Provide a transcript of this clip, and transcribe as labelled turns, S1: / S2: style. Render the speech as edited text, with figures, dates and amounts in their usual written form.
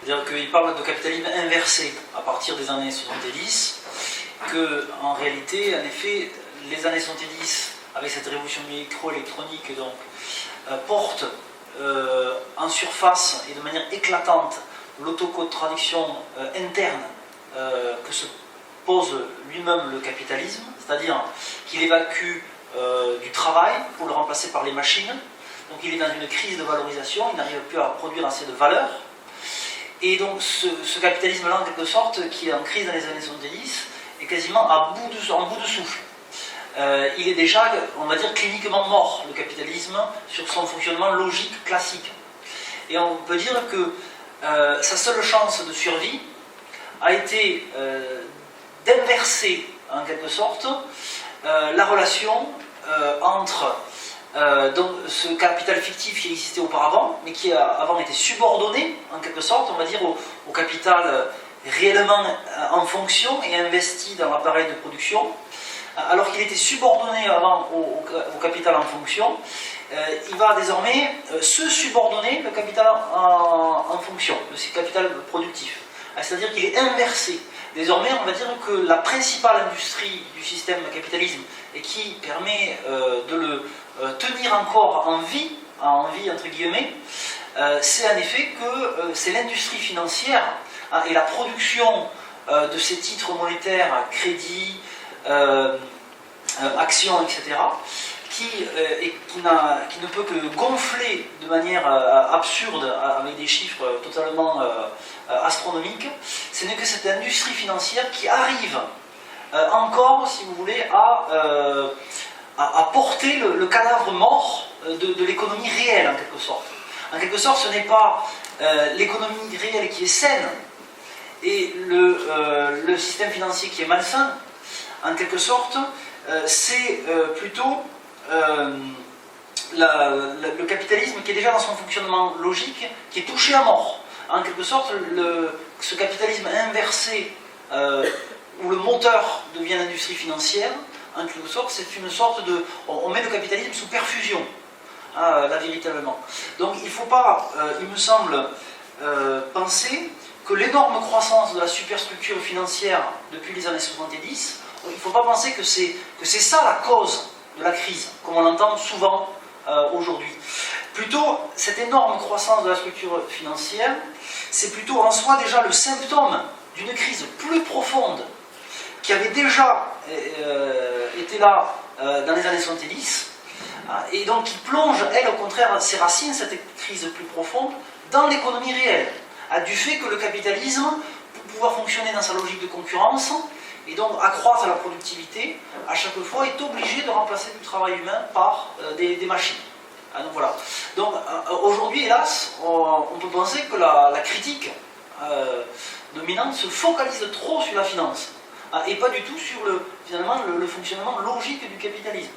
S1: C'est-à-dire qu'il parle de capitalisme inversé à partir des années 70, qu'en réalité, en effet, les années 70, avec cette révolution microélectronique, donc, portent en surface et de manière éclatante l'autocontradiction interne que se pose lui-même le capitalisme, c'est-à-dire qu'il évacue du travail pour le remplacer par les machines. Donc il est dans une crise de valorisation, il n'arrive plus à produire assez de valeur. Et donc ce capitalisme-là, en quelque sorte, qui est en crise dans les années 70, est quasiment en bout de souffle. Il est déjà, on va dire, cliniquement mort, le capitalisme, sur son fonctionnement logique classique. Et on peut dire que sa seule chance de survie a été d'inverser, en quelque sorte, la relation entre donc, ce capital fictif qui existait auparavant, mais qui avant était subordonné, en quelque sorte, on va dire, au capital réellement en fonction et investi dans l'appareil de production, alors qu'il était subordonné avant au capital en fonction. Il va désormais se subordonner le capital en fonction, le capital productif. C'est-à-dire qu'il est inversé. Désormais, on va dire que la principale industrie du système capitalisme et qui permet de le tenir encore en vie entre guillemets, c'est en effet que c'est l'industrie financière et la production de ces titres monétaires, crédits, actions, etc., qui ne peut que gonfler de manière absurde, avec des chiffres totalement astronomiques. Ce n'est que cette industrie financière qui arrive encore, si vous voulez, à porter le cadavre mort de l'économie réelle, en quelque sorte. En quelque sorte, ce n'est pas l'économie réelle qui est saine et le système financier qui est malsain. En quelque sorte, c'est plutôt le capitalisme qui est déjà dans son fonctionnement logique, qui est touché à mort. En quelque sorte, ce capitalisme inversé, où le moteur devient l'industrie financière, en quelque sorte, c'est une sorte de... On met le capitalisme sous perfusion, là, véritablement. Donc il ne faut pas, il me semble, penser que l'énorme croissance de la superstructure financière depuis les années 70, il ne faut pas penser que c'est ça la cause de la crise, comme on l'entend souvent aujourd'hui. Plutôt, cette énorme croissance de la structure financière, c'est plutôt en soi déjà le symptôme d'une crise plus profonde qui avait déjà été là dans les années 70, et donc qui plonge, elle, au contraire, ses racines, cette crise plus profonde, dans l'économie réelle, du fait que le capitalisme, pour pouvoir fonctionner dans sa logique de concurrence, et donc accroître la productivité, à chaque fois est obligé de remplacer du travail humain par des machines. Donc voilà. Donc aujourd'hui, hélas, on peut penser que la critique dominante se focalise trop sur la finance, et pas du tout sur finalement le fonctionnement logique du capitalisme.